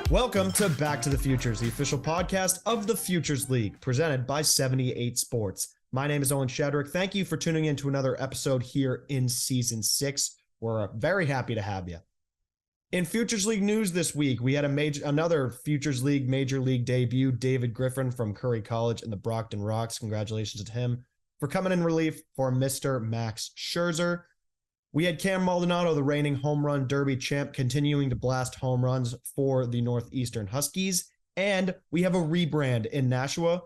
Welcome to Back to the Futures, the official podcast of the Futures League, presented by 78 Sports. My name is Owen Shedrick. Thank you for tuning in to another episode here in Season 6. We're very happy to have you. In Futures League news this week, we had another Futures League Major League debut, David Griffin from Curry College and the Brockton Rocks. Congratulations to him for coming in relief for Mr. Max Scherzer. We had Cam Maldonado, the reigning home run derby champ, continuing to blast home runs for the Northeastern Huskies. And we have a rebrand in Nashua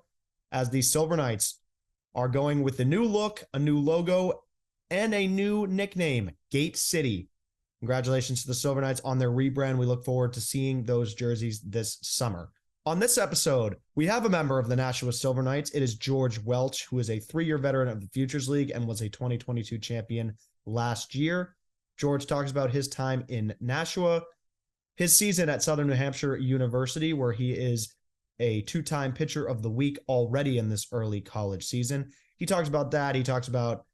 as the Silver Knights are going with a new look, a new logo, and a new nickname, Gate City. Congratulations to the Silver Knights on their rebrand. We look forward to seeing those jerseys this summer. On this episode, we have a member of the Nashua Silver Knights. It is George Welch, who is a 3-year veteran of the Futures League and was a 2022 champion last year. George talks about his time in Nashua, his season at Southern New Hampshire University, where he is a 2-time pitcher of the week already in this early college season. He talks about that. He talks about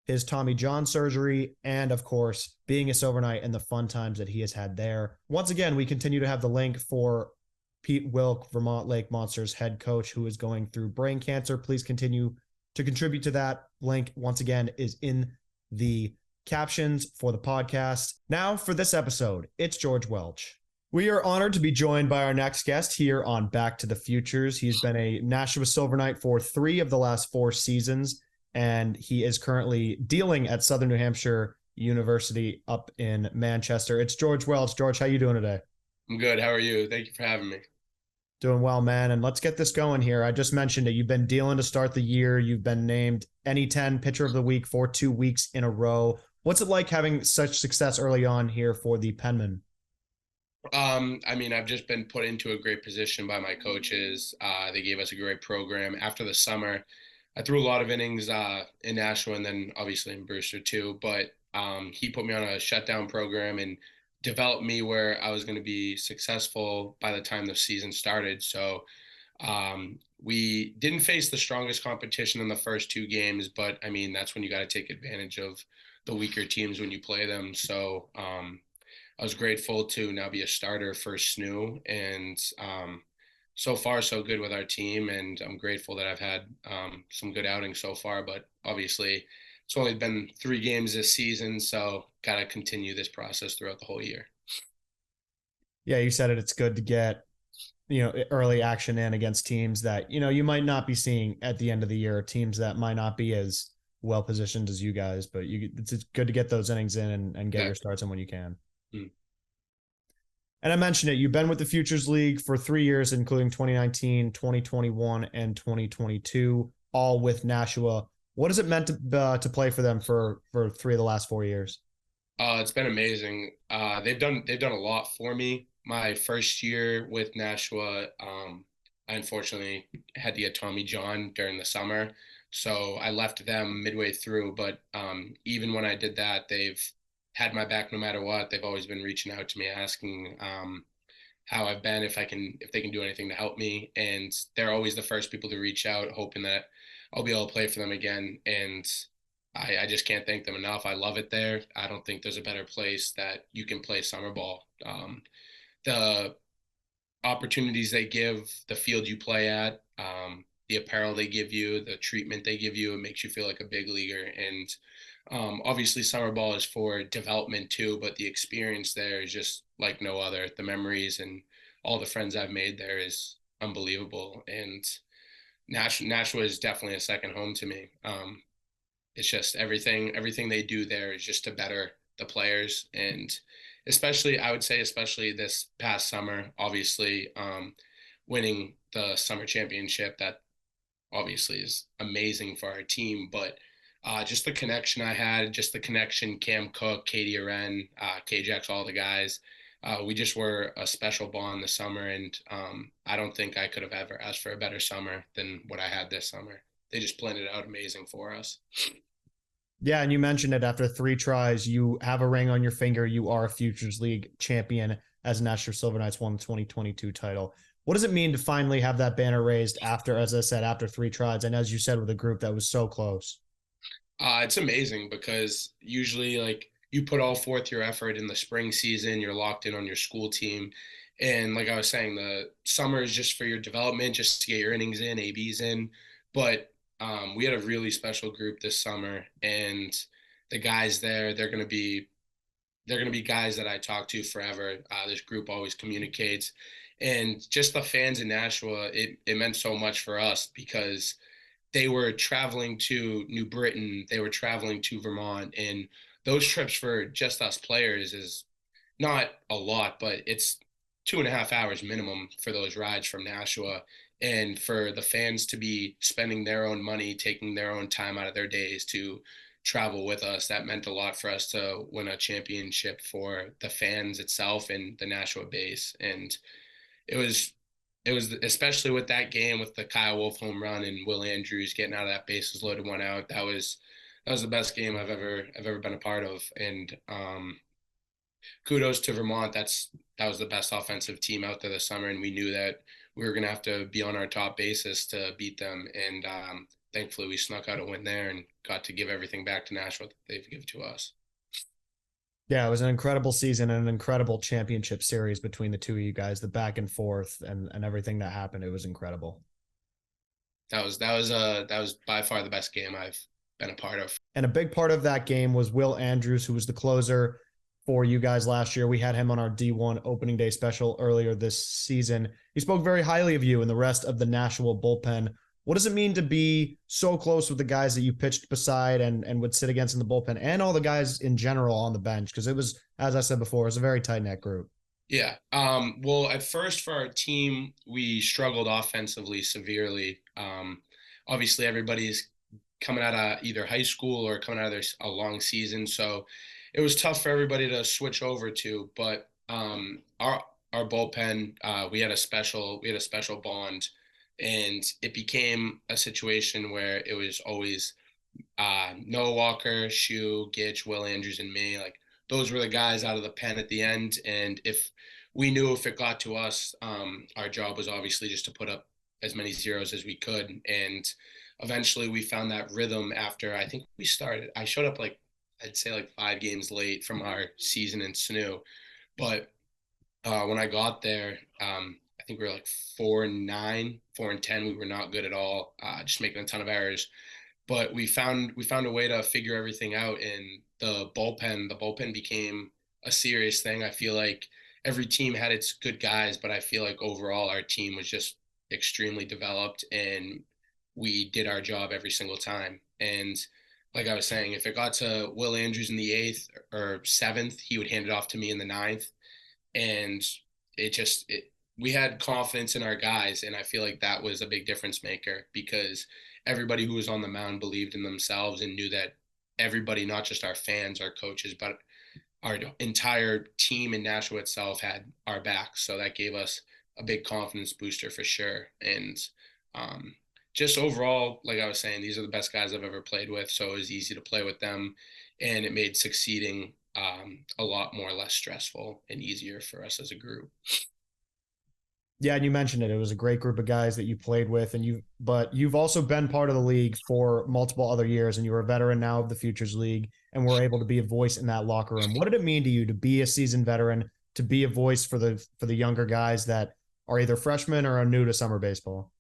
his Tommy John surgery, and of course, being a Silver Knight and the fun times that he has had there. Once again, we continue to have the link for Pete Wilk, Vermont Lake Monsters head coach, who is going through brain cancer. Please continue to contribute to that. Link, once again, is in the captions for the podcast. Now, for this episode, it's George Welch. We are honored to be joined by our next guest here on Back to the Futures. He's been a Nashua Silver Knight for 3 of the last 4 seasons, and he is currently dealing at Southern New Hampshire University up in Manchester. It's George Welch. George, how you doing today? I'm good. How are you? Thank you for having me. Doing well, man. And let's get this going here. I just mentioned it. You've been dealing to start the year. You've been named NE10 Pitcher of the Week for 2 weeks in a row. What's it like having such success early on here for the Penmen? I've just been put into a great position by my coaches. They gave us a great program. After the summer, I threw a lot of innings in Nashua and then obviously in Brewster too. But he put me on a shutdown program and developed me where I was going to be successful by the time the season started. So we didn't face the strongest competition in the first 2 games, but that's when you got to take advantage of the weaker teams when you play them. So I was grateful to now be a starter for SNU, and so far so good with our team, and I'm grateful that I've had some good outings so far, but obviously it's only been 3 games this season, so got to continue this process throughout the whole year. Yeah, you said it. It's good to get, early action in against teams that, you might not be seeing at the end of the year, teams that might not be as well positioned as you guys, but it's good to get those innings in and get your starts in when you can. And I mentioned it, you've been with the Futures League for 3 years, including 2019, 2021, and 2022, all with Nashua. What has it meant to play for them for 3 of the last 4 years? It's been amazing. They've done a lot for me. My first year with Nashua, I unfortunately had to get Tommy John during the summer, so I left them midway through. But even when I did that, they've had my back no matter what. They've always been reaching out to me, asking how I've been, if they can do anything to help me, and they're always the first people to reach out, hoping that I'll be able to play for them again. And I just can't thank them enough. I love it there. I don't think there's a better place that you can play summer ball. The opportunities they give, the field you play at, the apparel they give you, the treatment they give you, it makes you feel like a big leaguer. And obviously summer ball is for development too, but the experience there is just like no other. The memories and all the friends I've made there is unbelievable. And Nashua is definitely a second home to me. It's just everything they do there is just to better the players, and especially this past summer, obviously winning the summer championship, that obviously is amazing for our team, but just the connection I had, just the connection, Cam Cook, Katie Aren, KJX, all the guys, we just were a special bond this summer, and I don't think I could have ever asked for a better summer than what I had this summer. They just planned it out amazing for us. Yeah, and you mentioned it, after 3 tries, you have a ring on your finger. You are a Futures League champion as Nashua Silver Knights won the 2022 title. What does it mean to finally have that banner raised after, as I said, after 3 tries, and as you said, with a group that was so close? It's amazing because usually, like, you put all forth your effort in the spring season, you're locked in on your school team. And like I was saying, the summer is just for your development, just to get your innings in, ABs in. But we had a really special group this summer, and the guys there, they're going to be guys that I talk to forever. This group always communicates, and just the fans in Nashua, it meant so much for us because they were traveling to New Britain, they were traveling to Vermont, and those trips for just us players is not a lot, but it's 2.5 hours minimum for those rides from Nashua. And for the fans to be spending their own money, taking their own time out of their days to travel with us, that meant a lot for us to win a championship for the fans itself and the Nashua base. And it was it was especially with that game with the Kyle Wolf home run and Will Andrews getting out of that bases loaded one out. That was the best game I've ever been a part of. And kudos to Vermont. That was the best offensive team out there this summer, and we knew that we were going to have to be on our top basis to beat them. And thankfully, we snuck out a win there and got to give everything back to Nashville that they've given to us. Yeah, it was an incredible season and an incredible championship series between the two of you guys. The back and forth and everything that happened, it was incredible. That was by far the best game I've been a part of. And a big part of that game was Will Andrews, who was the closer for you guys last year. We had him on our D1 opening day special earlier this season. He spoke very highly of you and the rest of the Nashua bullpen. What does it mean to be so close with the guys that you pitched beside and would sit against in the bullpen and all the guys in general on the bench? Because it was, as I said before, it was a very tight-knit group. Yeah. Well, at first for our team, we struggled offensively severely. Obviously, everybody's coming out of either high school or coming out of a long season, so it was tough for everybody to switch over to. But our bullpen, we had a special bond, and it became a situation where it was always Noah Walker, Shu, Gitch, Will Andrews, and me. Like those were the guys out of the pen at the end. And if it got to us, our job was obviously just to put up as many zeros as we could. And eventually we found that rhythm after I think we started. I showed up I'd say 5 games late from our season in SNU. But when I got there, I think we were 4-9, 4-10. We were not good at all, just making a ton of errors. But we found a way to figure everything out. And the bullpen became a serious thing. I feel like every team had its good guys, but I feel like overall our team was just extremely developed, and we did our job every single time. And like I was saying, if it got to Will Andrews in the 8th or 7th, he would hand it off to me in the 9th. And we had confidence in our guys, and I feel like that was a big difference maker because everybody who was on the mound believed in themselves and knew that everybody, not just our fans, our coaches, but our entire team in Nashua itself had our back. So that gave us a big confidence booster for sure. And just overall, like I was saying, these are the best guys I've ever played with. So it was easy to play with them, and it made succeeding a lot more less stressful and easier for us as a group. Yeah, and you mentioned it. It was a great group of guys that you played with, but you've also been part of the league for multiple other years, and you're a veteran now of the Futures League, and we're able to be a voice in that locker room. What did it mean to you to be a seasoned veteran, to be a voice for the younger guys that are either freshmen or are new to summer baseball?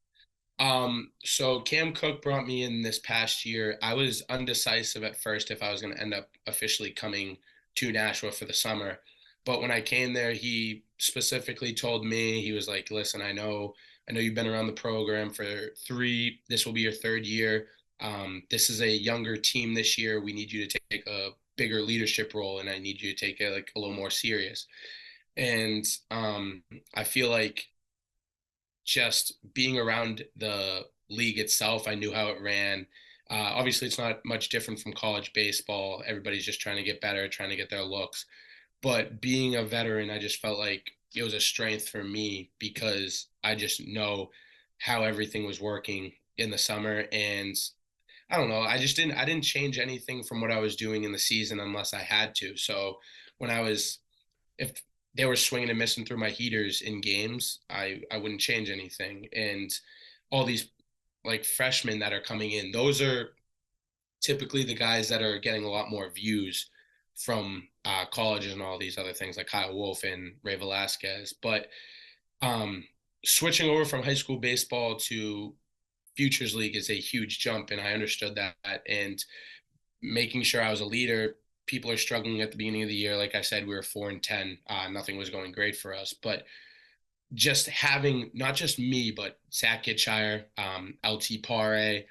So Cam Cook brought me in this past year. I was undecisive at first if I was going to end up officially coming to Nashua for the summer. But when I came there, he specifically told me, he was like, listen, I know you've been around the program for this will be your 3rd year. This is a younger team this year. We need you to take a bigger leadership role, and I need you to take it a little more serious. And I feel like just being around the league itself, I knew how it ran. Obviously, it's not much different from college baseball. Everybody's just trying to get better, trying to get their looks. But being a veteran, I just felt like it was a strength for me because I just know how everything was working in the summer. And I don't know, I didn't change anything from what I was doing in the season unless I had to. So if they were swinging and missing through my heaters in games, I wouldn't change anything. And all these freshmen that are coming in, those are typically the guys that are getting a lot more views from colleges and all these other things like Kyle Wolf and Ray Velasquez. But um, switching over from high school baseball to Futures League is a huge jump, and I understood that. And making sure I was a leader. People are struggling at the beginning of the year. Like I said, we were 4-10. Nothing was going great for us, but just having not just me, but Zach Gitshire, LT Pare,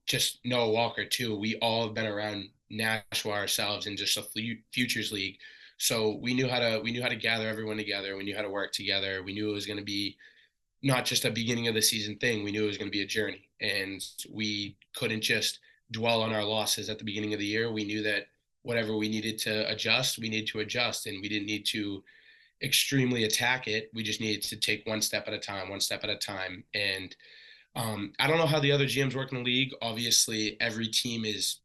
just Noah Walker too. We all have been around Nashua ourselves in just a Futures League, so we knew how to gather everyone together. We knew how to work together. We knew it was going to be not just a beginning of the season thing. We knew it was going to be a journey, and we couldn't just dwell on our losses at the beginning of the year. We knew that whatever we needed to adjust, we needed to adjust, and we didn't need to extremely attack it. We just needed to take one step at a time, one step at a time. And I don't know how the other GMs work in the league. Obviously, every team is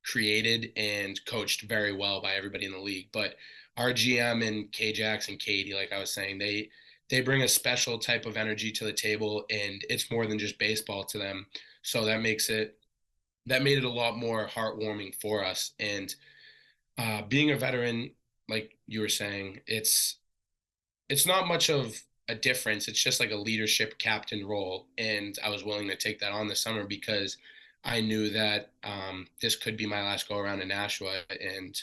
created and coached very well by everybody in the league. But our GM and K-Jax and Katie, like I was saying, they bring a special type of energy to the table, and it's more than just baseball to them. So that made it a lot more heartwarming for us. And being a veteran, like you were saying, it's not much of a difference. It's just like a leadership captain role. And I was willing to take that on this summer because I knew that this could be my last go around in Nashua. And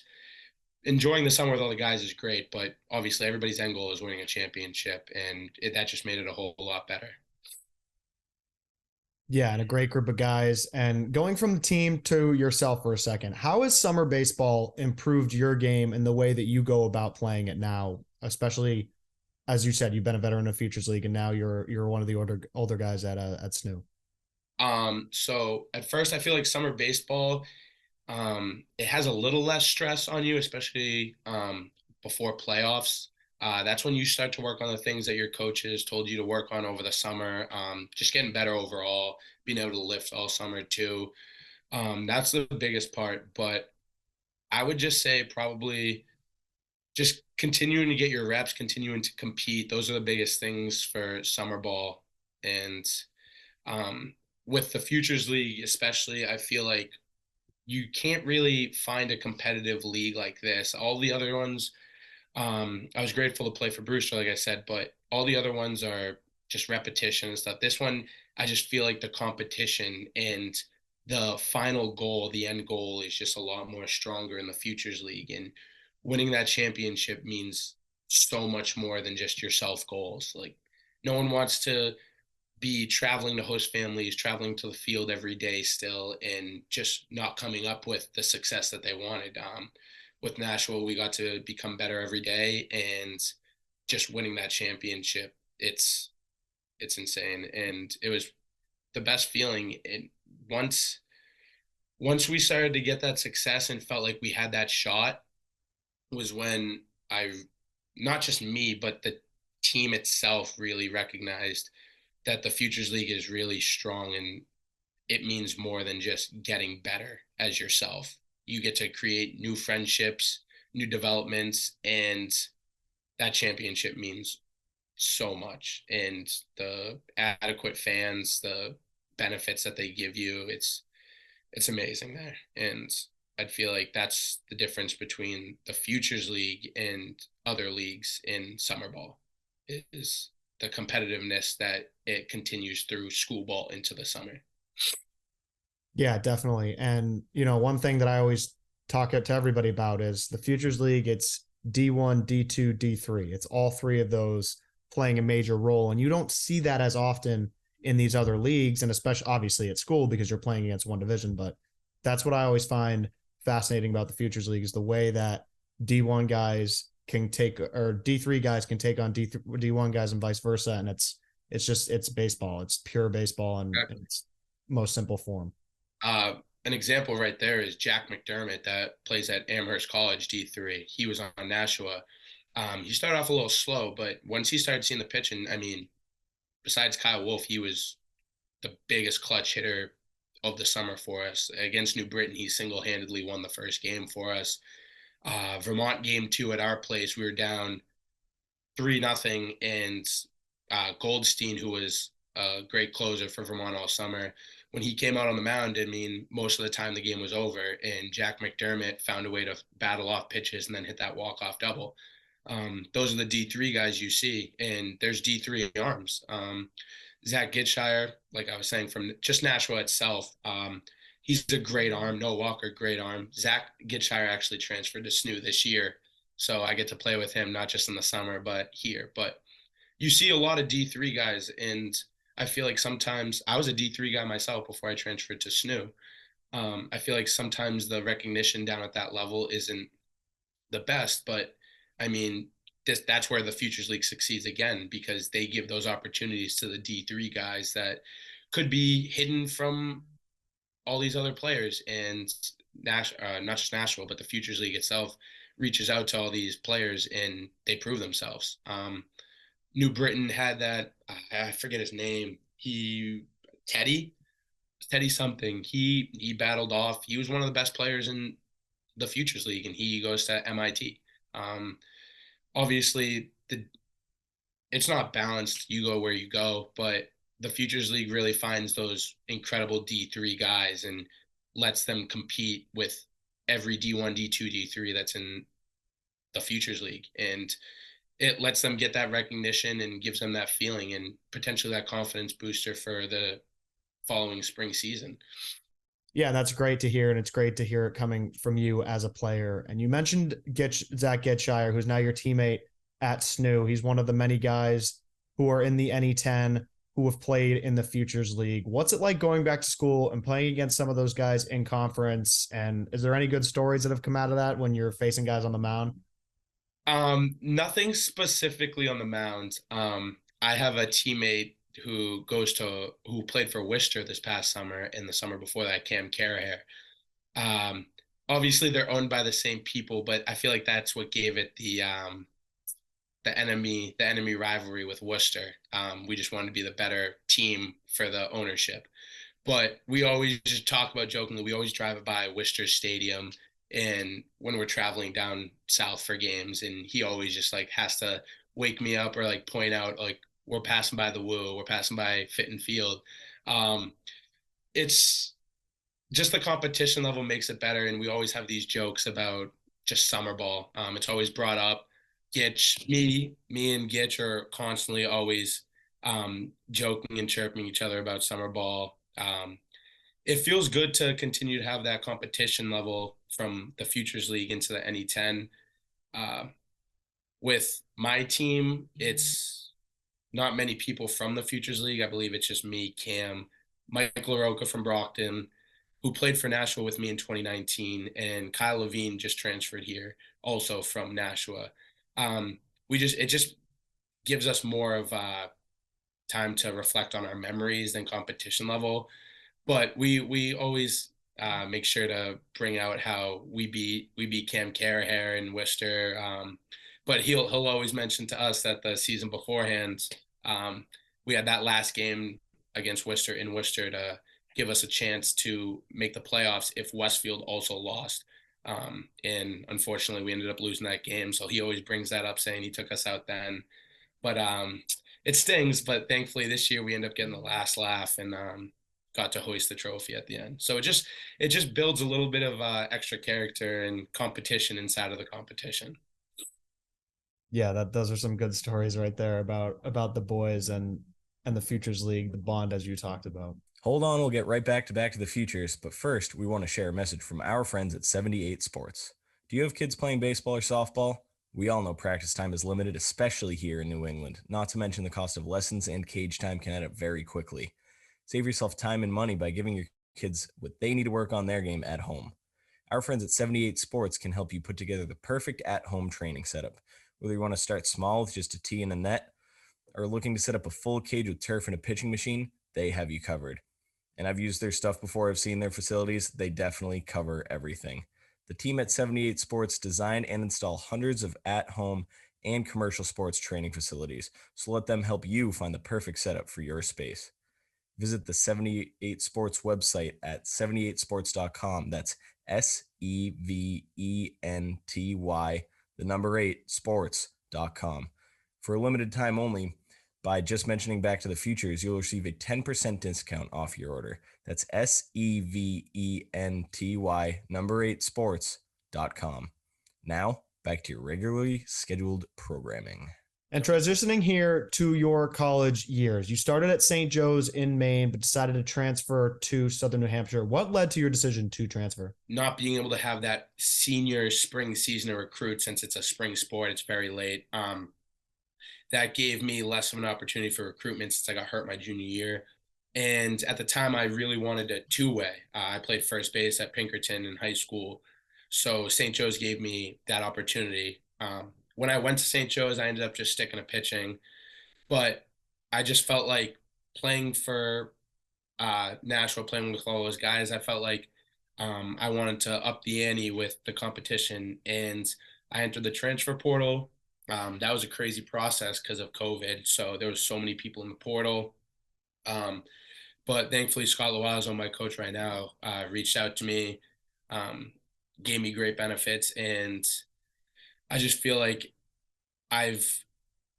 enjoying the summer with all the guys is great, but obviously everybody's end goal is winning a championship, and that just made it a whole lot better. Yeah, and a great group of guys. And going from the team to yourself for a second, how has summer baseball improved your game and the way that you go about playing it now? Especially, as you said, you've been a veteran of Futures League, and now you're one of the older guys at SNU. So at first, I feel like summer baseball, it has a little less stress on you, especially before playoffs. That's when you start to work on the things that your coaches told you to work on over the summer. Just getting better overall, being able to lift all summer too. That's the biggest part. But I would just say probably just continuing to get your reps, continuing to compete. Those are the biggest things for summer ball. And um, with the Futures League, especially, I feel like you can't really find a competitive league like this. All the other ones, I was grateful to play for Brewster, like I said, but all the other ones are just repetition and stuff. This one, I just feel like the competition and the final goal, the end goal, is just a lot more stronger in the Futures League. And winning that championship means so much more than just your self goals. Like, no one wants to be traveling to host families, traveling to the field every day still, and just not coming up with the success that they wanted. With Nashua, we got to become better every day, and just winning that championship, it's insane, and it was the best feeling. And once we started to get that success and felt like we had that shot, was when I, not just me, but the team itself really recognized that the Futures League is really strong, and it means more than just getting better as yourself. You get to create new friendships, new developments, and that championship means so much. And the adequate fans, the benefits that they give you, it's amazing there. And I'd feel like that's the difference between the Futures League and other leagues in summer ball is the competitiveness that it continues through school ball into the summer. Yeah, definitely. And one thing that I always talk to everybody about is the Futures League. It's D1, D2, D3. It's all three of those playing a major role, and you don't see that as often in these other leagues, and especially obviously at school because you're playing against one division. But that's what I always find fascinating about the Futures League is the way that D1 guys can take, or D3 guys can take on D1 guys and vice versa. And it's baseball. It's pure baseball in its most simple form. An example right there is Jack McDermott that plays at Amherst College D3. He was on Nashua. He started off a little slow, but once he started seeing the pitch, and I mean, besides Kyle Wolf, he was the biggest clutch hitter of the summer for us. Against New Britain, he single-handedly won the first game for us. Vermont game 2 at our place, we were down 3-0, and Goldstein, who was a great closer for Vermont all summer, when he came out on the mound, I mean, most of the time the game was over, and Jack McDermott found a way to battle off pitches and then hit that walk-off double. Those are the D3 guys you see, and there's D3 arms. Zach Gitshire, like I was saying, from just Nashua itself, he's a great arm. Noah Walker, great arm. Zach Gitshire actually transferred to SNU this year, so I get to play with him not just in the summer, but here. But you see a lot of D3 guys, and I feel like sometimes I was a D3 guy myself before I transferred to SNU. I feel like sometimes the recognition down at that level isn't the best, but I mean, that's where the Futures League succeeds again, because they give those opportunities to the D3 guys that could be hidden from all these other players. And not just Nashville, but the Futures League itself reaches out to all these players and they prove themselves. New Britain had that. I forget his name. Teddy something. He battled off. He was one of the best players in the Futures League, and he goes to MIT. Obviously, it's not balanced. You go where you go, but the Futures League really finds those incredible D3 guys and lets them compete with every D1, D2, D3 that's in the Futures League. And it lets them get that recognition and gives them that feeling and potentially that confidence booster for the following spring season. Yeah, that's great to hear. And it's great to hear it coming from you as a player. And you mentioned Zach Gitshire, who's now your teammate at SNU. He's one of the many guys who are in the NE10 who have played in the Futures League. What's it like going back to school and playing against some of those guys in conference? And is there any good stories that have come out of that when you're facing guys on the mound? Nothing specifically on the mound. I have a teammate who played for Worcester this past summer and the summer before that, Cam Caraher. Obviously they're owned by the same people, but I feel like that's what gave it the enemy rivalry with Worcester. We just wanted to be the better team for the ownership. But we always just talk about jokingly, we always drive by Worcester Stadium and when we're traveling down south for games, and he always just like has to wake me up or like point out like we're passing by the Woo, we're passing by Fitton Field. It's just the competition level makes it better, and we always have these jokes about just summer ball. It's always brought up. Me and Gitch are constantly always joking and chirping each other about summer ball. It feels good to continue to have that competition level from the Futures League into the NE10. With my team, it's not many people from the Futures League. I believe it's just me, Cam, Mike LaRocca from Brockton, who played for Nashua with me in 2019, and Kyle Levine just transferred here, also from Nashua. It just gives us more of time to reflect on our memories than competition level. But we always make sure to bring out how we beat Cam Caraher and Worcester. But he'll always mention to us that the season beforehand, we had that last game against Worcester in Worcester to give us a chance to make the playoffs if Westfield also lost. And unfortunately, we ended up losing that game. So he always brings that up, saying he took us out then. But it stings. But thankfully, this year we end up getting the last laugh and got to hoist the trophy at the end. So it just builds a little bit of extra character and competition inside of the competition. Yeah, those are some good stories right there about the boys and the Futures League, the bond as you talked about. Hold on, we'll get right back to the Futures, but first, we want to share a message from our friends at 78 Sports. Do you have kids playing baseball or softball? We all know practice time is limited, especially here in New England, not to mention the cost of lessons and cage time can add up very quickly. Save yourself time and money by giving your kids what they need to work on their game at home. Our friends at 78 Sports can help you put together the perfect at-home training setup. Whether you want to start small with just a tee and a net, or looking to set up a full cage with turf and a pitching machine, they have you covered. And I've used their stuff before. I've seen their facilities. They definitely cover everything. The team at 78 Sports design and install hundreds of at-home and commercial sports training facilities. So let them help you find the perfect setup for your space. Visit the 78 Sports website at 78sports.com. That's SEVENTY, the number 8, sports.com. For a limited time only, By just mentioning Back to the Futures, you'll receive a 10% discount off your order. That's SEVENTY number 8 sports.com. Now, back to your regularly scheduled programming. And transitioning here to your college years, you started at St. Joe's in Maine, but decided to transfer to Southern New Hampshire. What led to your decision to transfer? Not being able to have that senior spring season to recruit, since it's a spring sport, it's very late. That gave me less of an opportunity for recruitment since I got hurt my junior year. And at the time, I really wanted a two-way. I played first base at Pinkerton in high school. So St. Joe's gave me that opportunity. When I went to St. Joe's, I ended up just sticking to pitching. But I just felt like playing for Nashua, playing with all those guys, I felt like I wanted to up the ante with the competition. And I entered the transfer portal. That was a crazy process because of COVID. So there was so many people in the portal. But thankfully, Scott Loazzo, my coach right now, reached out to me, gave me great benefits. And I just feel like I've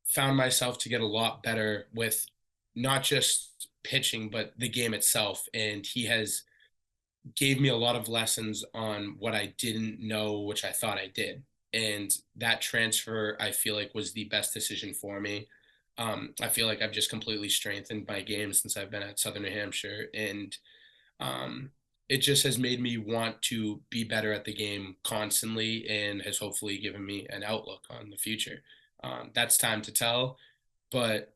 found myself to get a lot better with not just pitching, but the game itself. And he has gave me a lot of lessons on what I didn't know, which I thought I did. And that transfer, I feel like, was the best decision for me. I feel like I've just completely strengthened my game since I've been at Southern New Hampshire. And it just has made me want to be better at the game constantly, and has hopefully given me an outlook on the future. That's time to tell. But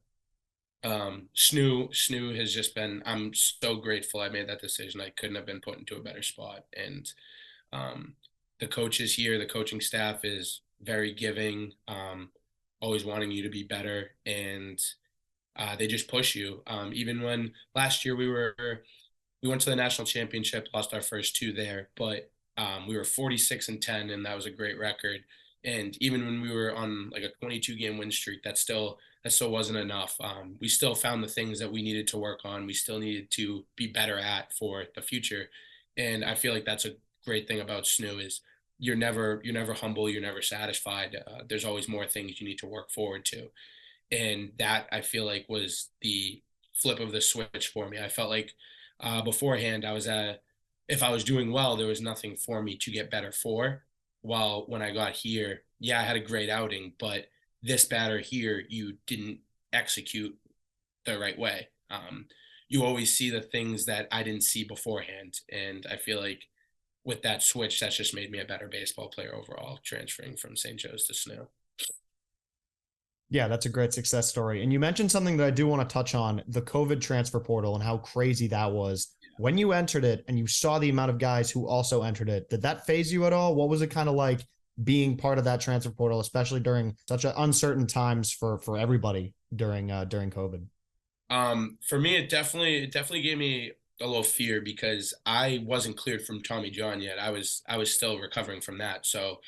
Snoo has just been, I'm so grateful I made that decision. I couldn't have been put into a better spot. And the coaches here, the coaching staff is very giving, always wanting you to be better. And they just push you. Even when last year we went to the national championship, lost our first two there, but we were 46-10, and that was a great record. And even when we were on like a 22 game win streak, that still wasn't enough. We still found the things that we needed to work on. We still needed to be better at for the future. And I feel like that's a great thing about Snoo is you're never humble. You're never satisfied. There's always more things you need to work forward to. And that, I feel like, was the flip of the switch for me. I felt like beforehand, if I was doing well, there was nothing for me to get better for. While when I got here, yeah, I had a great outing, but this batter here, you didn't execute the right way. You always see the things that I didn't see beforehand. And I feel like with that switch, that's just made me a better baseball player overall, transferring from St. Joe's to Snoo. Yeah, that's a great success story. And you mentioned something that I do want to touch on, the COVID transfer portal and how crazy that was. When you entered it and you saw the amount of guys who also entered it, did that phase you at all? What was it kind of like being part of that transfer portal, especially during such uncertain times for everybody during COVID? For me, it definitely gave me a little fear because I wasn't cleared from Tommy John yet. I was still recovering from that. So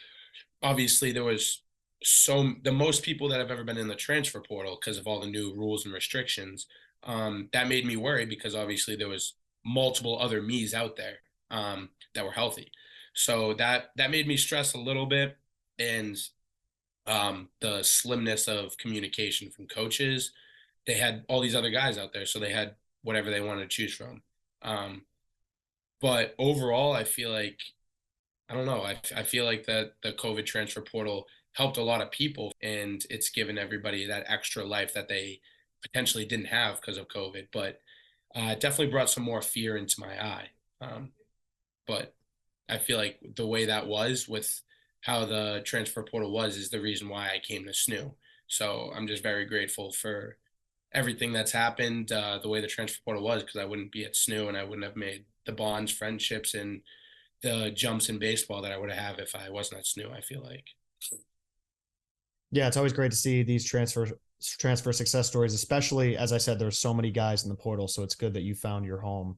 obviously there was the most people that have ever been in the transfer portal because of all the new rules and restrictions. That made me worry because obviously there was multiple other me's out there that were healthy. So that made me stress a little bit. And the slimness of communication from coaches, they had all these other guys out there, so they had whatever they wanted to choose from. But overall, I feel like, I don't know, I feel like that the COVID transfer portal helped a lot of people, and it's given everybody that extra life that they potentially didn't have because of COVID. But it definitely brought some more fear into my eye. But I feel like the way that was with how the transfer portal was is the reason why I came to Snoo. So I'm just very grateful for everything that's happened, the way the transfer portal was, because I wouldn't be at Snoo and I wouldn't have made the bonds, friendships, and the jumps in baseball that I would have if I wasn't at Snoo, I feel like. Yeah, it's always great to see these transfer success stories, especially, as I said, there's so many guys in the portal, so it's good that you found your home.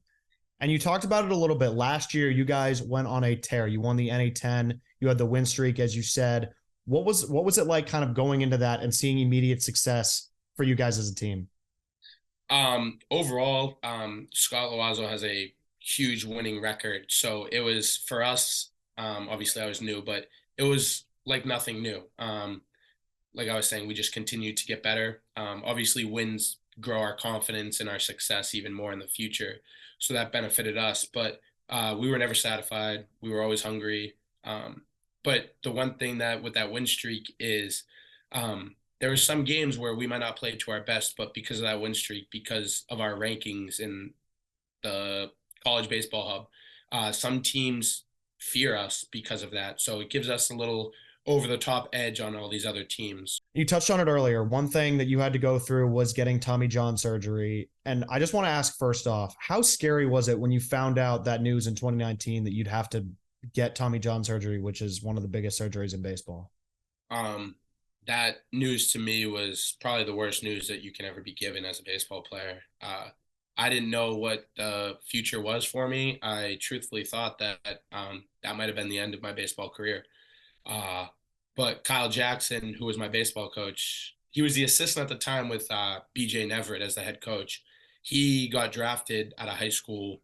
And you talked about it a little bit. Last year, you guys went on a tear. You won the NA10. You had the win streak, as you said. What was it like kind of going into that and seeing immediate success for you guys as a team? Overall, Scott Loazzo has a huge winning record. So it was, for us, obviously I was new, but it was like nothing new. like I was saying, we just continued to get better. Obviously, wins grow our confidence and our success even more in the future. So that benefited us. But we were never satisfied. We were always hungry. But the one thing that with that win streak is there were some games where we might not play to our best, but because of that win streak, because of our rankings in the college baseball hub, some teams fear us because of that. So it gives us a little over the top edge on all these other teams. You touched on it earlier. One thing that you had to go through was getting Tommy John surgery. And I just want to ask first off, how scary was it when you found out that news in 2019 that you'd have to get Tommy John surgery, which is one of the biggest surgeries in baseball? Um, that news to me was probably the worst news that you can ever be given as a baseball player. I didn't know what the future was for me. I truthfully thought that that might have been the end of my baseball career. Uh, but Kyle Jackson, who was my baseball coach, he was the assistant at the time with BJ Neverett as the head coach. He got drafted out of high school,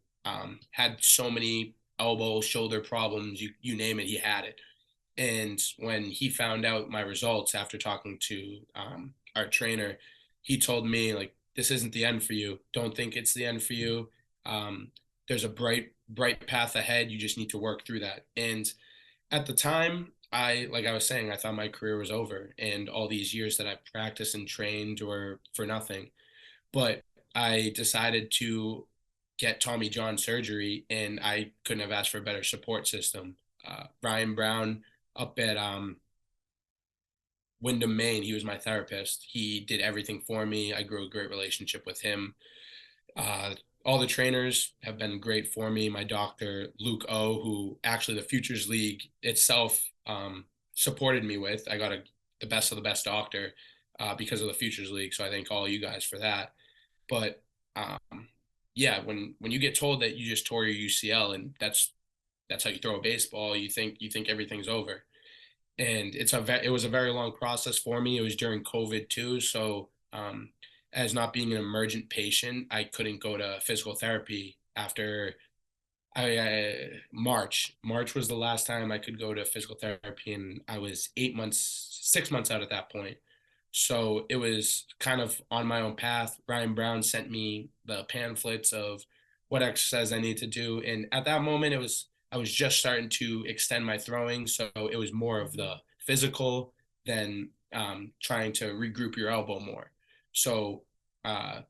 had so many elbow, shoulder problems, you name it, he had it. And when he found out my results after talking to our trainer, he told me, like, this isn't the end for you. Don't think it's the end for you. There's a bright path ahead. You just need to work through that. And at the time, like I was saying, I thought my career was over and all these years that I practiced and trained were for nothing. But I decided to get Tommy John surgery, and I couldn't have asked for a better support system. Ryan Brown up at Wyndham, Maine, he was my therapist. He did everything for me. I grew a great relationship with him. Uh, all the trainers have been great for me. My doctor, Luke O, who actually the Futures League itself supported me with. I got the best of the best doctor because of the Futures League. So I thank all you guys for that. But yeah, when you get told that you just tore your UCL and that's how you throw a baseball, you think everything's over. And it was a very long process for me. It was during COVID too, so as not being an emergent patient, I couldn't go to physical therapy after March. March was the last time I could go to physical therapy, and I was 6 months out at that point. So it was kind of on my own path. Ryan Brown sent me the pamphlets of what exercise I need to do, and at that moment, I was just starting to extend my throwing, so it was more of the physical than trying to regroup your elbow more. So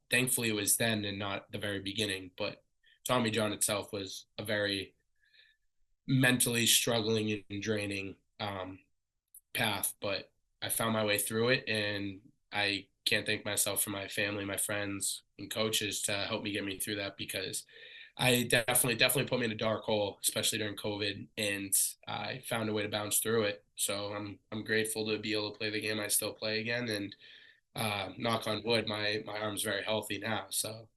thankfully, it was then and not the very beginning. But Tommy John itself was a very mentally struggling and draining path, but I found my way through it, and I can't thank myself for my family, my friends, and coaches to help me get me through that because I definitely put me in a dark hole, especially during COVID, and I found a way to bounce through it. So I'm grateful to be able to play the game I still play again, and knock on wood, my arm's very healthy now, so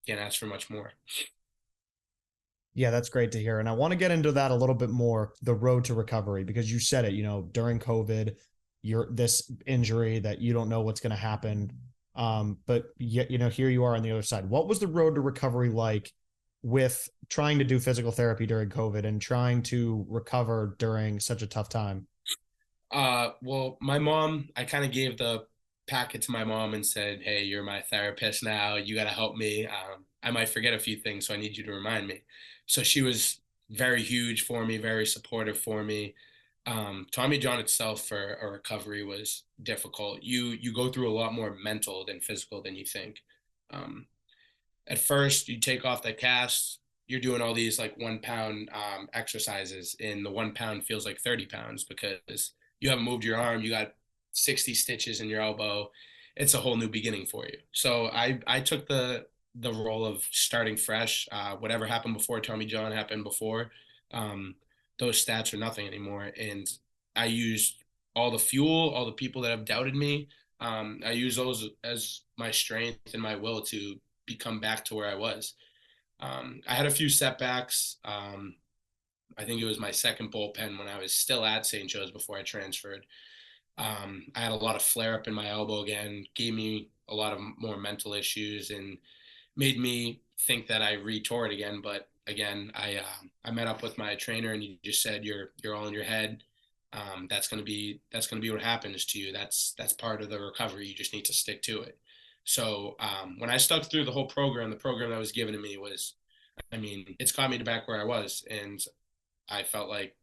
can't ask for much more. Yeah, that's great to hear. And I want to get into that a little bit more, the road to recovery, because you said it, during COVID, you're this injury that you don't know what's going to happen. But yet, here you are on the other side. What was the road to recovery like with trying to do physical therapy during COVID and trying to recover during such a tough time? Well, my mom, I kind of gave the packet to my mom and said, "Hey, you're my therapist now. You got to help me. I might forget a few things, so I need you to remind me." So she was very huge for me, very supportive for me. Tommy John itself for a recovery was difficult. You go through a lot more mental than physical than you think. Um, at first you take off the cast, you're doing all these like 1 pound exercises, and the 1 pound feels like 30 pounds because you haven't moved your arm, you got 60 stitches in your elbow. It's a whole new beginning for you. So I took the role of starting fresh. Whatever happened before Tommy John happened before. um, those stats are nothing anymore, and I used all the fuel, all the people that have doubted me. I use those as my strength and my will to become back to where I was. I had a few setbacks. I think it was my second bullpen when I was still at St. Joe's before I transferred. I had a lot of flare up in my elbow again, gave me a lot of more mental issues and made me think that I retore it again. But again, I met up with my trainer and he just said, you're all in your head. that's gonna be what happens to you. That's part of the recovery. You just need to stick to it. So when I stuck through the whole program, the program that was given to me was, I mean, it's got me to back where I was, and I felt like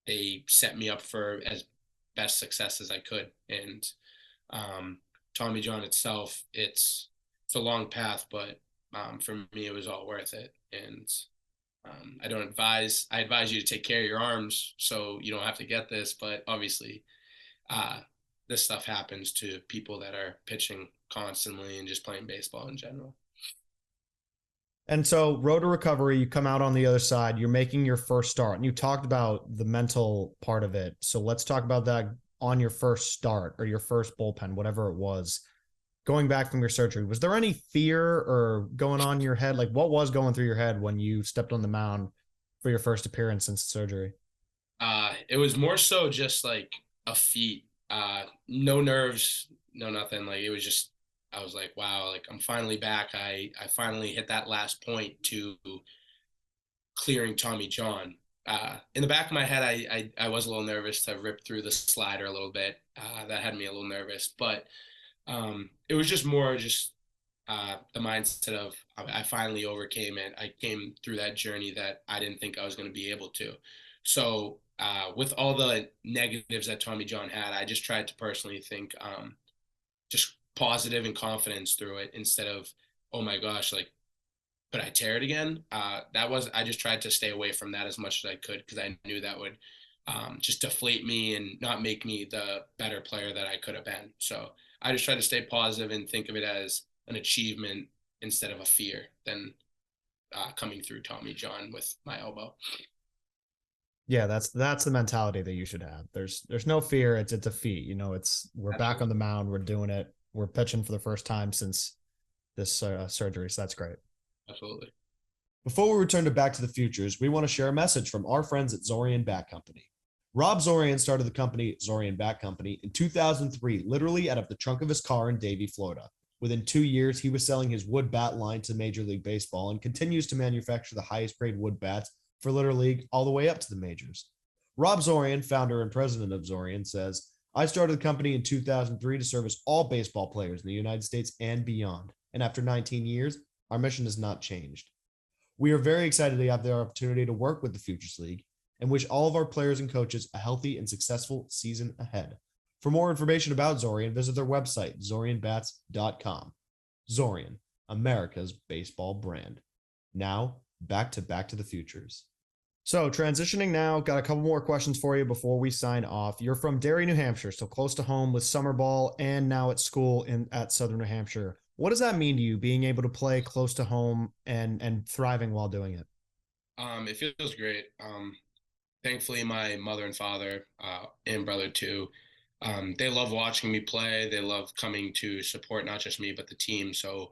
they set me up for as best success as I could. And um, Tommy John itself, it's a long path, but for me, it was all worth it. And I advise you to take care of your arms so you don't have to get this, but obviously, uh, this stuff happens to people that are pitching constantly and just playing baseball in general. And so, road to recovery, you come out on the other side, you're making your first start, and you talked about the mental part of it. So, let's talk about that on your first start or your first bullpen, whatever it was. Going back from your surgery, was there any fear or going on in your head? Like, what was going through your head when you stepped on the mound for your first appearance since surgery? It was more so just like a feat. No nerves, no nothing. Like it was just, I was like, wow, like I'm finally back. I finally hit that last point to clearing Tommy John. In the back of my head, I was a little nervous to rip through the slider a little bit. That had me a little nervous, but it was just more just the mindset of I finally overcame it. I came through that journey that I didn't think I was going to be able to. So with all the negatives that Tommy John had, I just tried to personally think just positive and confidence through it instead of, oh my gosh, like, could I tear it again? I just tried to stay away from that as much as I could because I knew that would just deflate me and not make me the better player that I could have been. So I just tried to stay positive and think of it as an achievement instead of a fear than coming through Tommy John with my elbow. Yeah, that's the mentality that you should have. There's no fear. It's a feat. You know, we're Absolutely. back on the mound. We're doing it. We're pitching for the first time since this surgery. So that's great. Absolutely. Before we return to Back to the Futures, we want to share a message from our friends at Zorian Bat Company. Rob Zorian started the company Zorian Bat Company in 2003, literally out of the trunk of his car in Davie, Florida. Within 2 years, he was selling his wood bat line to Major League Baseball and continues to manufacture the highest grade wood bats for Little League all the way up to the majors. Rob Zorian, founder and president of Zorian, says, I started the company in 2003 to service all baseball players in the United States and beyond. And after 19 years, our mission has not changed. We are very excited to have the opportunity to work with the Futures League and wish all of our players and coaches a healthy and successful season ahead. For more information about Zorian, visit their website, zorianbats.com. Zorian, America's baseball brand. Now, back to the Futures. So, transitioning now, got a couple more questions for you before we sign off. You're from Derry, New Hampshire, so close to home with summer ball and now at school at Southern New Hampshire. What does that mean to you, being able to play close to home and thriving while doing it? It feels great. Thankfully, my mother and father and brother too, they love watching me play. They love coming to support not just me but the team. So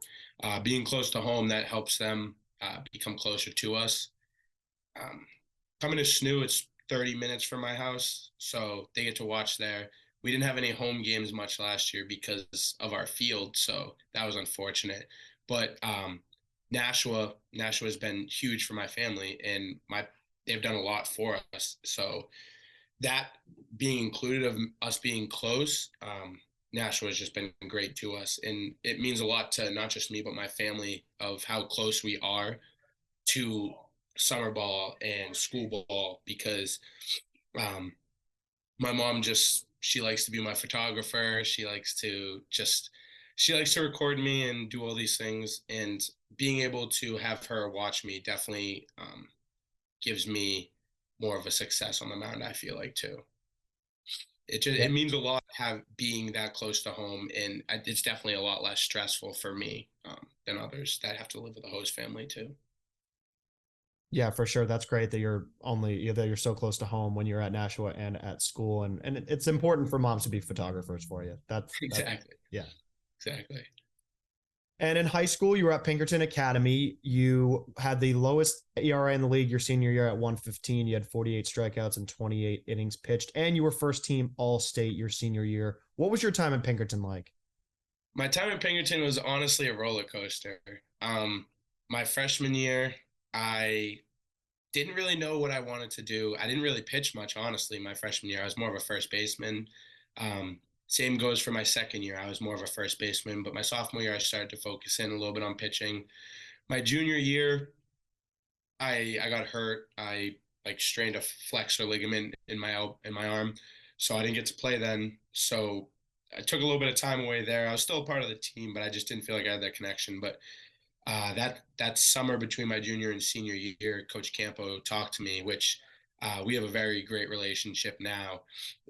being close to home, that helps them become closer to us. Um, Coming to SNU, it's 30 minutes from my house, so they get to watch there. We didn't have any home games much last year because of our field, so that was unfortunate. But Nashua has been huge for my family, and they've done a lot for us. So that being included of us being close, Nashua has just been great to us, and it means a lot to not just me but my family of how close we are to summer ball and school ball because um, my mom she likes to be my photographer. She likes to record me and do all these things. And being able to have her watch me definitely gives me more of a success on the mound, I feel like too. It means a lot being that close to home, and it's definitely a lot less stressful for me than others that have to live with a host family too. Yeah, for sure. That's great that you're so close to home when you're at Nashua and at school, and it's important for moms to be photographers for you. Exactly. Yeah. Exactly. And in high school, you were at Pinkerton Academy. You had the lowest ERA in the league your senior year at 115. You had 48 strikeouts and 28 innings pitched, and you were first team All-State your senior year. What was your time in Pinkerton like? My time in Pinkerton was honestly a roller coaster. My freshman year, I didn't really know what I wanted to do. I didn't really pitch much, honestly, my freshman year. I was more of a first baseman. Same goes for my second year. I was more of a first baseman, but my sophomore year, I started to focus in a little bit on pitching. My junior year, I got hurt. I like strained a flexor ligament in my arm, so I didn't get to play then. So I took a little bit of time away there. I was still a part of the team, but I just didn't feel like I had that connection. But that summer between my junior and senior year, Coach Campo talked to me, which we have a very great relationship now.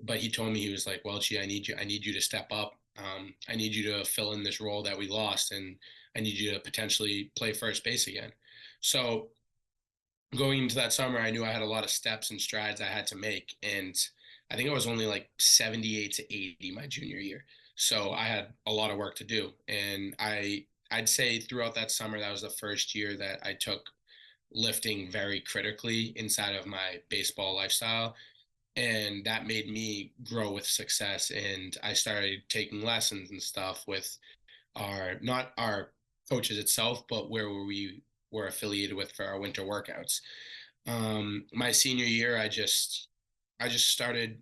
But he told me, he was like, "Welchie, I need you to step up. I need you to fill in this role that we lost, and I need you to potentially play first base again." So going into that summer, I knew I had a lot of steps and strides I had to make. And I think I was only like 78 to 80 my junior year. So I had a lot of work to do. And I'd say throughout that summer, that was the first year that I took lifting very critically inside of my baseball lifestyle. And that made me grow with success. And I started taking lessons and stuff with not our coaches itself, but where we were affiliated with for our winter workouts. My senior year, I just started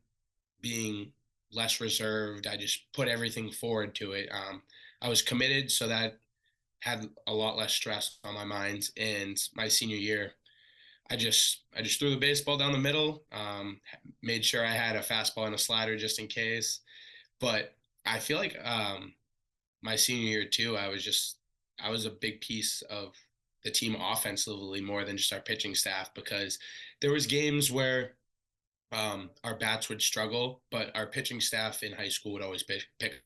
being less reserved. I just put everything forward to it. I was committed, so that had a lot less stress on my mind. And my senior year, I just threw the baseball down the middle. Made sure I had a fastball and a slider just in case. But I feel like my senior year too, I was a big piece of the team offensively more than just our pitching staff, because there was games where our bats would struggle, but our pitching staff in high school would always pick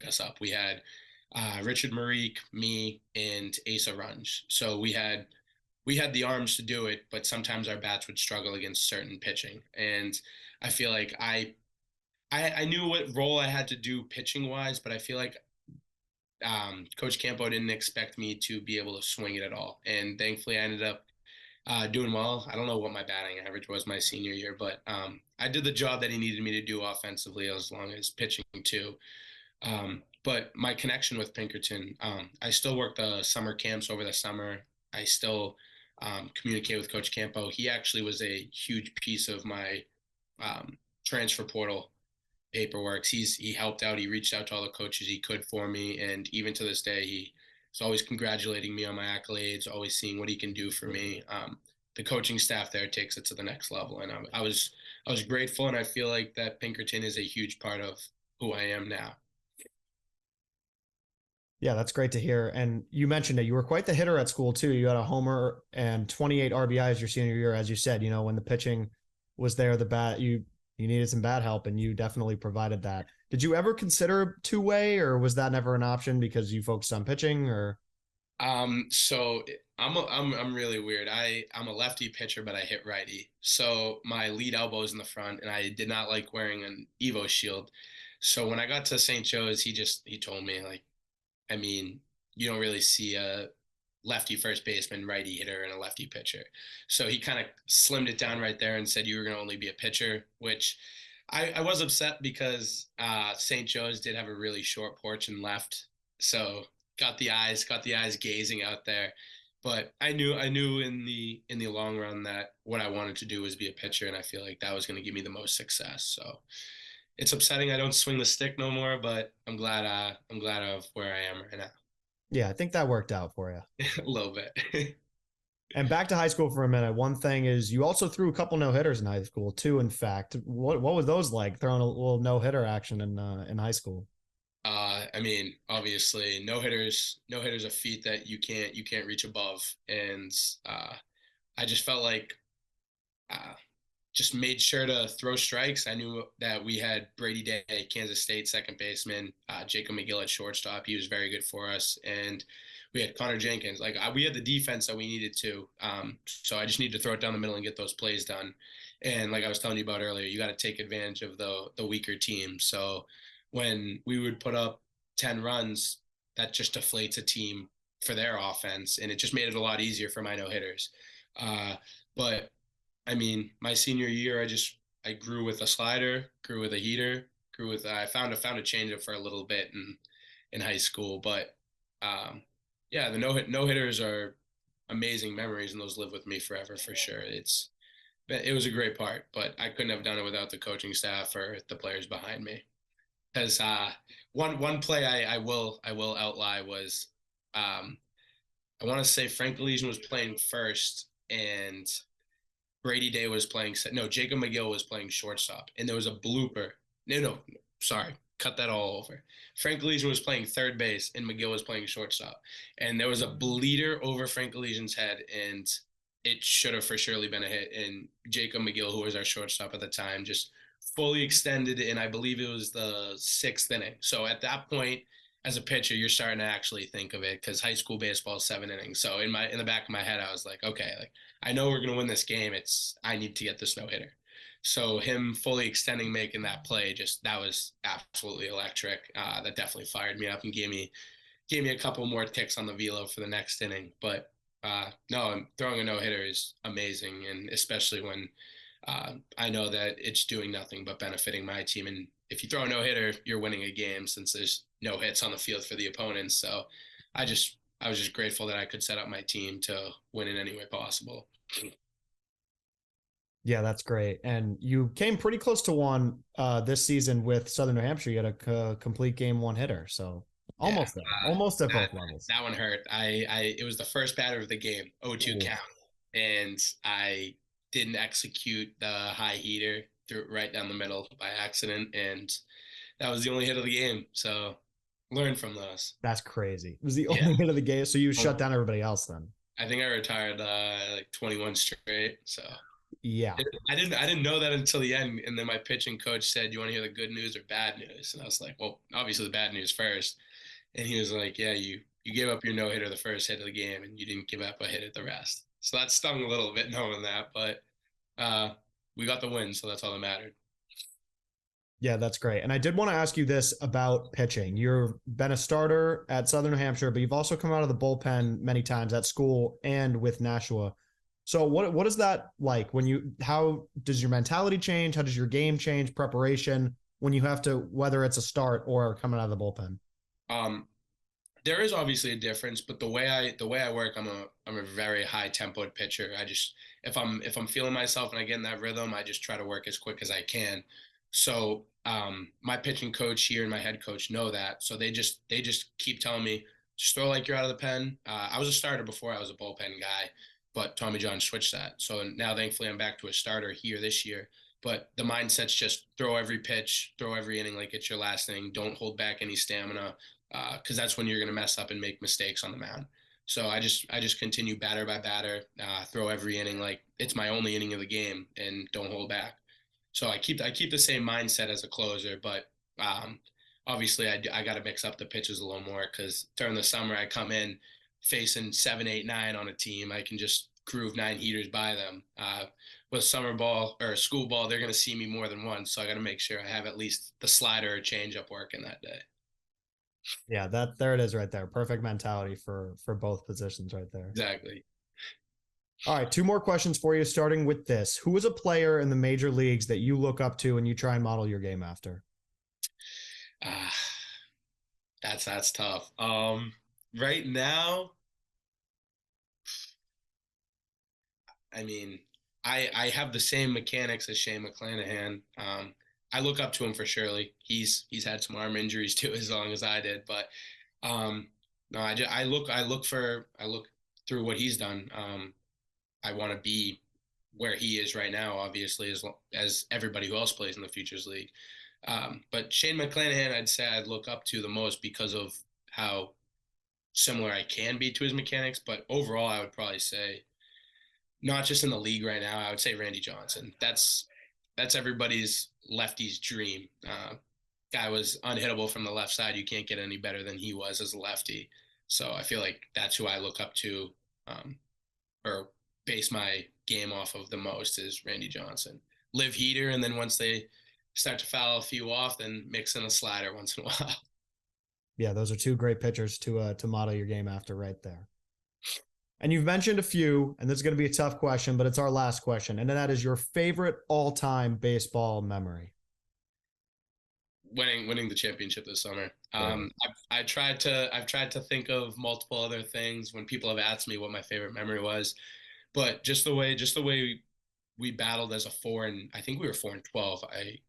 us up. We had Richard Marique, me, and Asa Runge. So we had the arms to do it, but sometimes our bats would struggle against certain pitching. And I feel like I knew what role I had to do pitching wise, but I feel like Coach Campo didn't expect me to be able to swing it at all. And thankfully, I ended up doing well. I don't know what my batting average was my senior year, but I did the job that he needed me to do offensively, as long as pitching too. But my connection with Pinkerton, I still work the summer camps over the summer. I still communicate with Coach Campo. He actually was a huge piece of my transfer portal paperwork. He helped out. He reached out to all the coaches he could for me, and even to this day, he's always congratulating me on my accolades, always seeing what he can do for me. The coaching staff there takes it to the next level, and I was grateful, and I feel like that Pinkerton is a huge part of who I am now. Yeah, that's great to hear. And you mentioned it. You were quite the hitter at school too. You had a homer and 28 RBIs your senior year, as you said. When the pitching was there, the bat you needed some bat help, and you definitely provided that. Did you ever consider two-way, or was that never an option because you focused on pitching? Or So I'm really weird. I'm a lefty pitcher, but I hit righty. So my lead elbow is in the front, and I did not like wearing an Evo shield. So when I got to St. Joe's, he told me, like, I mean, you don't really see a lefty first baseman, righty hitter, and a lefty pitcher. So he kind of slimmed it down right there and said you were going to only be a pitcher, which I was upset because St. Joe's did have a really short porch and left. So got the eyes gazing out there. But I knew in the long run that what I wanted to do was be a pitcher, and I feel like that was going to give me the most success. So it's upsetting I don't swing the stick no more, but I'm glad of where I am right now. yeah, I think that worked out for you. A little bit. And back to high school for a minute. One thing is you also threw a couple no hitters in high school too. In fact, what was those like, throwing a little no hitter action in high school? I mean, obviously, no hitters a feat that you can't reach above, and I just felt like uh, just made sure to throw strikes. I knew that we had Brady Day, Kansas State second baseman, Jacob McGill at shortstop. He was very good for us, and we had Connor Jenkins. Like we had the defense that we needed to. So I just needed to throw it down the middle and get those plays done. And like I was telling you about earlier, you got to take advantage of the weaker team. So when we would put up 10 runs, that just deflates a team for their offense, and it just made it a lot easier for my no hitters. But I mean, my senior year, I grew with a slider, grew with a heater, I found a changeup for a little bit in high school, but yeah, the no hitters are amazing memories, and those live with me forever for sure. it was a great part, but I couldn't have done it without the coaching staff or the players behind me. Because one play I will outlie was I want to say Frank Elysian was playing first and Brady Day was playing no, Jacob McGill was playing shortstop, and there was a blooper. No, sorry, cut that all over. Frank Elysian was playing third base, and McGill was playing shortstop, and there was a bleeder over Frank Elysian's head, and it should have for surely been a hit. And Jacob McGill, who was our shortstop at the time, just fully extended, and I believe it was the sixth inning. So at that point, as a pitcher, you're starting to actually think of it because high school baseball is 7 innings. So in the back of my head, I was like, okay, like I know we're gonna win this game. I need to get this no hitter. So him fully extending, making that play, just that was absolutely electric. That definitely fired me up and gave me a couple more ticks on the velo for the next inning. But no, throwing a no hitter is amazing, and especially when I know that it's doing nothing but benefiting my team. And if you throw a no hitter, you're winning a game since there's no hits on the field for the opponents. So I was just grateful that I could set up my team to win in any way possible. Yeah, that's great. And you came pretty close to one this season with Southern New Hampshire. You had a complete game one hitter. So almost there, almost at both levels. That one hurt. It was the first batter of the game, 0-2 count, and I didn't execute the high heater right down the middle by accident, and that was the only hit of the game. So learn from those. That's crazy. It was the only hit of the game, so you shut down everybody else then. I think I retired like 21 straight. So yeah, I didn't know that until the end, and then my pitching coach said, "You want to hear the good news or bad news?" And I was like, "Well, obviously the bad news first." And he was like, "Yeah, you gave up your no hitter the first hit of the game, and you didn't give up a hit at the rest." So that stung a little bit knowing that, but we got the win, so that's all that mattered. Yeah, that's great. And I did want to ask you this about pitching. You've been a starter at Southern New Hampshire, but you've also come out of the bullpen many times at school and with Nashua. So what is that like how does your mentality change? How does your game change, preparation when you have to, whether it's a start or coming out of the bullpen? There is obviously a difference, but the way I work, I'm a very high tempoed pitcher. I just if I'm feeling myself and I get in that rhythm, I just try to work as quick as I can. So my pitching coach here and my head coach know that. So they just keep telling me, just throw like you're out of the pen. I was a starter before I was a bullpen guy, but Tommy John switched that. So now thankfully I'm back to a starter here this year. But the mindset's just throw every pitch, throw every inning like it's your last inning. Don't hold back any stamina because that's when you're going to mess up and make mistakes on the mound. So I just continue batter by batter, throw every inning like it's my only inning of the game, and don't hold back. So I keep the same mindset as a closer, but obviously I got to mix up the pitches a little more because during the summer I come in facing 7, 8, 9 on a team. I can just groove 9 heaters by them. With summer ball or school ball, they're going to see me more than once, so I got to make sure I have at least the slider or changeup working that day. Yeah, there it is right there. Perfect mentality for both positions right there. Exactly. All right, 2 more questions for you, starting with this. Who is a player in the major leagues that you look up to and you try and model your game after? That's tough. Right now, I mean, I have the same mechanics as Shane McClanahan. I look up to him for surely. He's had some arm injuries too, as long as I did. But no, I look through what he's done. I want to be where he is right now, obviously, as everybody who else plays in the Futures League. But Shane McClanahan, I'd say I'd look up to the most because of how similar I can be to his mechanics. But overall, I would probably say, not just in the league right now, I would say Randy Johnson. That's everybody's lefty's dream. Guy was unhittable from the left side. You can't get any better than he was as a lefty. So I feel like that's who I look up to, or base my game off of the most is Randy Johnson. Live heater, and then once they start to foul a few off, then mix in a slider once in a while. Yeah, those are 2 great pitchers to model your game after right there. And you've mentioned a few, and this is going to be a tough question, but it's our last question, and that is your favorite all-time baseball memory. Winning the championship this summer. I've tried to think of multiple other things when people have asked me what my favorite memory was, but just the way we battled as a 4 and I think we were 4-12. I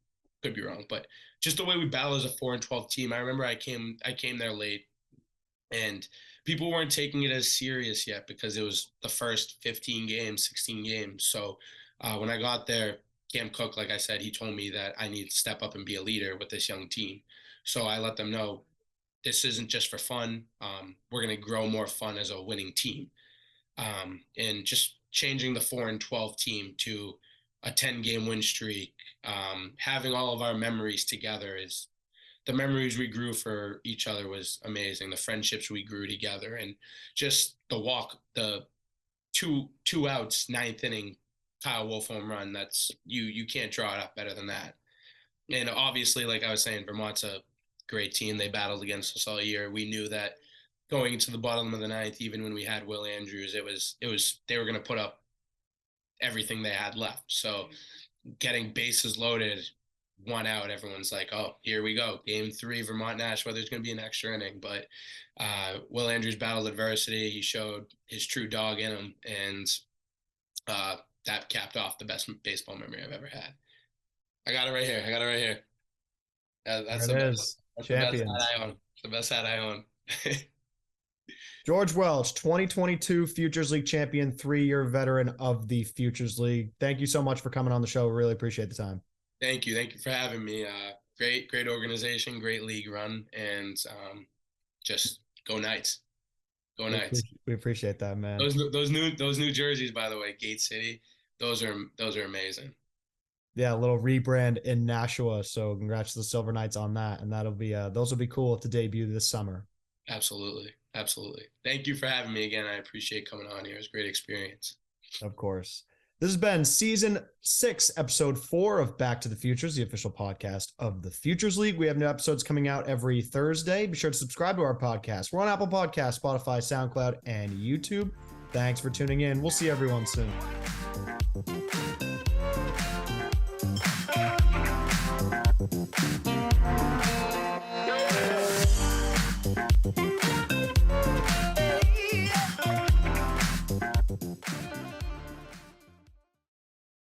could be wrong, but just the way we battled as a 4-12 team. I remember I came there late, and people weren't taking it as serious yet because it was the first 15 games, 16 games. So when I got there, Cam Cook, like I said, he told me that I need to step up and be a leader with this young team. So I let them know this isn't just for fun. We're going to grow more fun as a winning team. And just changing the 4-12 team to a 10-game win streak, having all of our memories together is the memories we grew for each other was amazing. The friendships we grew together, and just the walk, the two outs, ninth inning, Kyle Wolf home run. That's you can't draw it up better than that. And obviously, like I was saying, Vermont's a great team. They battled against us all year. We knew that going into the bottom of the ninth, even when we had Will Andrews, it was they were going to put up everything they had left. So getting bases loaded, 1 out, everyone's like, oh, here we go. Game 3, Vermont Nashua, there's going to be an extra inning. But Will Andrews battled adversity. He showed his true dog in him. And that capped off the best baseball memory I've ever had. I got it right here. That's the best. That's Champions. The best hat I own. George Welch, 2022 Futures League champion, 3-year veteran of the Futures League. Thank you so much for coming on the show. Really appreciate the time. Thank you for having me. Great organization, great league run, and just go Knights. Go Knights. We appreciate that, man. Those new jerseys, by the way, Gate City. Those are amazing. Yeah, a little rebrand in Nashua. So congrats to the Silver Knights on that, and that'll be those will be cool to debut this summer. Absolutely. Thank you for having me again. I appreciate coming on here. It was a great experience. Of course. This has been season 6, episode 4 of Back to the Futures, the official podcast of the Futures League. We have new episodes coming out every Thursday. Be sure to subscribe to our podcast. We're on Apple Podcasts, Spotify, SoundCloud, and YouTube. Thanks for tuning in. We'll see everyone soon.